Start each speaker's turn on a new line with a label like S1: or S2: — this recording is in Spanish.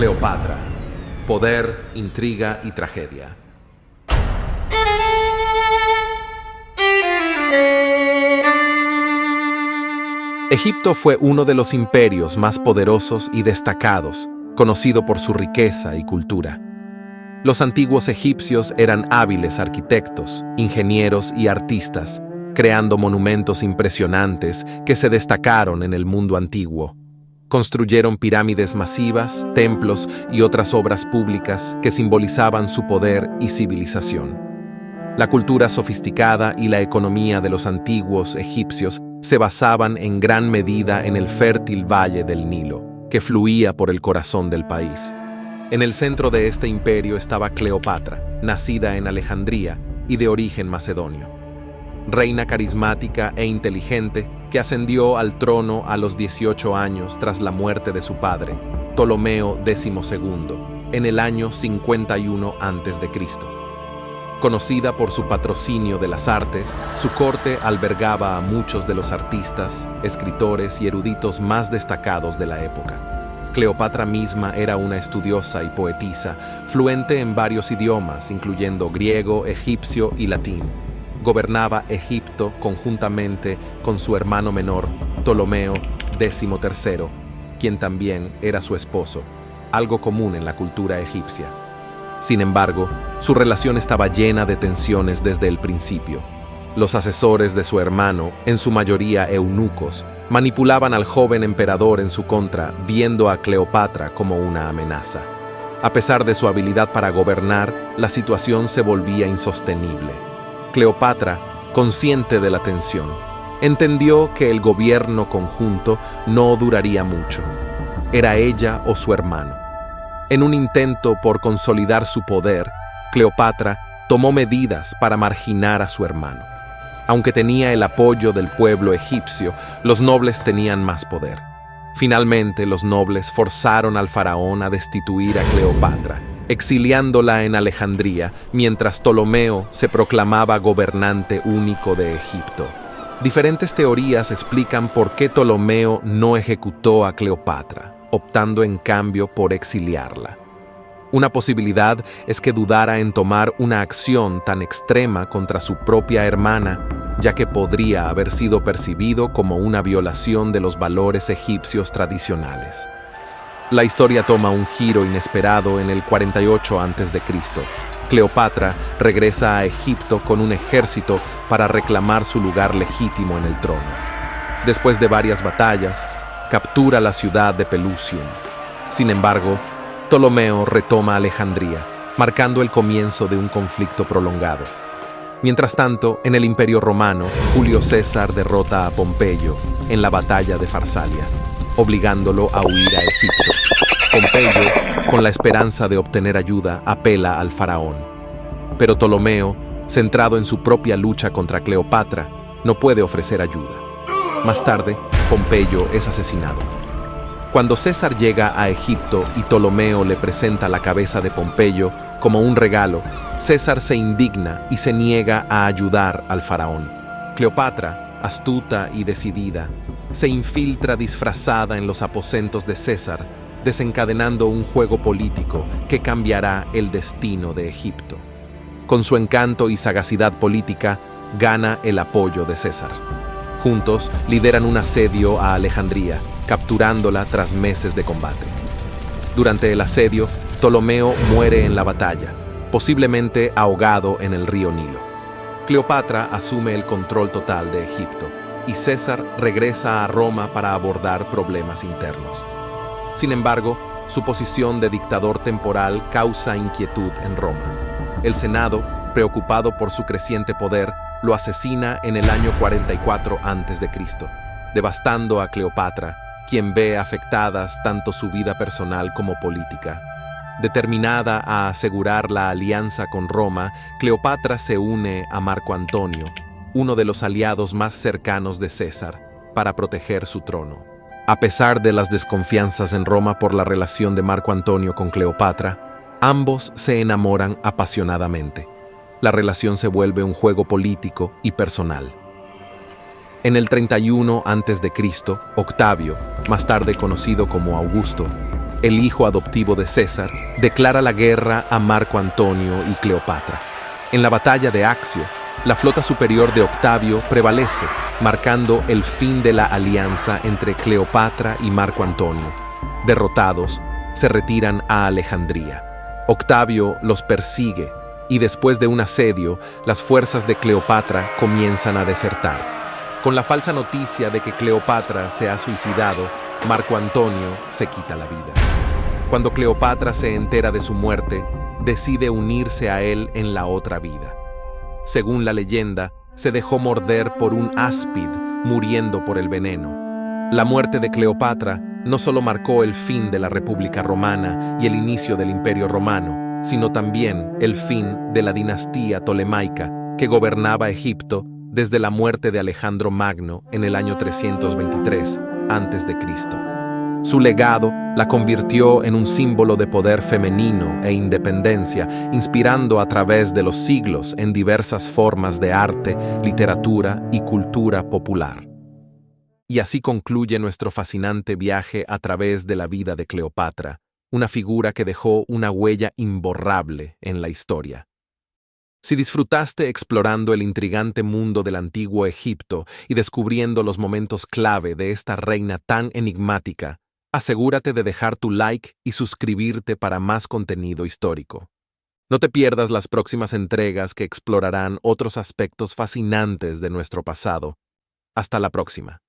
S1: Cleopatra. Poder, intriga y tragedia. Egipto fue uno de los imperios más poderosos y destacados, conocido por su riqueza y cultura. Los antiguos egipcios eran hábiles arquitectos, ingenieros y artistas, creando monumentos impresionantes que se destacaron en el mundo antiguo. Construyeron pirámides masivas, templos y otras obras públicas que simbolizaban su poder y civilización. La cultura sofisticada y la economía de los antiguos egipcios se basaban en gran medida en el fértil valle del Nilo, que fluía por el corazón del país. En el centro de este imperio estaba Cleopatra, nacida en Alejandría y de origen macedonio. Reina carismática e inteligente que ascendió al trono a los 18 años tras la muerte de su padre, Ptolomeo XII, en el año 51 a.C. Conocida por su patrocinio de las artes, su corte albergaba a muchos de los artistas, escritores y eruditos más destacados de la época. Cleopatra misma era una estudiosa y poetisa, fluente en varios idiomas, incluyendo griego, egipcio y latín. Gobernaba Egipto conjuntamente con su hermano menor, Ptolomeo XIII, quien también era su esposo, algo común en la cultura egipcia. Sin embargo, su relación estaba llena de tensiones desde el principio. Los asesores de su hermano, en su mayoría eunucos, manipulaban al joven emperador en su contra, viendo a Cleopatra como una amenaza. A pesar de su habilidad para gobernar, la situación se volvía insostenible. Cleopatra, consciente de la tensión, entendió que el gobierno conjunto no duraría mucho. Era ella o su hermano. En un intento por consolidar su poder, Cleopatra tomó medidas para marginar a su hermano. Aunque tenía el apoyo del pueblo egipcio, los nobles tenían más poder. Finalmente, los nobles forzaron al faraón a destituir a Cleopatra, exiliándola en Alejandría, mientras Ptolomeo se proclamaba gobernante único de Egipto. Diferentes teorías explican por qué Ptolomeo no ejecutó a Cleopatra, optando en cambio por exiliarla. Una posibilidad es que dudara en tomar una acción tan extrema contra su propia hermana, ya que podría haber sido percibido como una violación de los valores egipcios tradicionales. La historia toma un giro inesperado en el 48 a.C. Cleopatra regresa a Egipto con un ejército para reclamar su lugar legítimo en el trono. Después de varias batallas, captura la ciudad de Pelusium. Sin embargo, Ptolomeo retoma Alejandría, marcando el comienzo de un conflicto prolongado. Mientras tanto, en el Imperio Romano, Julio César derrota a Pompeyo en la batalla de Farsalia, obligándolo a huir a Egipto. Pompeyo, con la esperanza de obtener ayuda, apela al faraón. Pero Ptolomeo, centrado en su propia lucha contra Cleopatra, no puede ofrecer ayuda. Más tarde, Pompeyo es asesinado. Cuando César llega a Egipto y Ptolomeo le presenta la cabeza de Pompeyo como un regalo, César se indigna y se niega a ayudar al faraón. Cleopatra, astuta y decidida, se infiltra disfrazada en los aposentos de César, desencadenando un juego político que cambiará el destino de Egipto. Con su encanto y sagacidad política, gana el apoyo de César. Juntos lideran un asedio a Alejandría, capturándola tras meses de combate. Durante el asedio, Ptolomeo muere en la batalla, posiblemente ahogado en el río Nilo. Cleopatra asume el control total de Egipto y César regresa a Roma para abordar problemas internos. Sin embargo, su posición de dictador temporal causa inquietud en Roma. El Senado, preocupado por su creciente poder, lo asesina en el año 44 a.C., devastando a Cleopatra, quien ve afectadas tanto su vida personal como política. Determinada a asegurar la alianza con Roma, Cleopatra se une a Marco Antonio, uno de los aliados más cercanos de César, para proteger su trono. A pesar de las desconfianzas en Roma por la relación de Marco Antonio con Cleopatra, ambos se enamoran apasionadamente. La relación se vuelve un juego político y personal. En el 31 a.C., Octavio, más tarde conocido como Augusto, el hijo adoptivo de César, declara la guerra a Marco Antonio y Cleopatra. En la batalla de Accio, la flota superior de Octavio prevalece, marcando el fin de la alianza entre Cleopatra y Marco Antonio. Derrotados, se retiran a Alejandría. Octavio los persigue y después de un asedio, las fuerzas de Cleopatra comienzan a desertar. Con la falsa noticia de que Cleopatra se ha suicidado, Marco Antonio se quita la vida. Cuando Cleopatra se entera de su muerte, decide unirse a él en la otra vida. Según la leyenda, se dejó morder por un áspid, muriendo por el veneno. La muerte de Cleopatra no solo marcó el fin de la República Romana y el inicio del Imperio Romano, sino también el fin de la dinastía tolemaica que gobernaba Egipto desde la muerte de Alejandro Magno en el año 323 a.C. Su legado la convirtió en un símbolo de poder femenino e independencia, inspirando a través de los siglos en diversas formas de arte, literatura y cultura popular. Y así concluye nuestro fascinante viaje a través de la vida de Cleopatra, una figura que dejó una huella imborrable en la historia. Si disfrutaste explorando el intrigante mundo del antiguo Egipto y descubriendo los momentos clave de esta reina tan enigmática, asegúrate de dejar tu like y suscribirte para más contenido histórico. No te pierdas las próximas entregas que explorarán otros aspectos fascinantes de nuestro pasado. Hasta la próxima.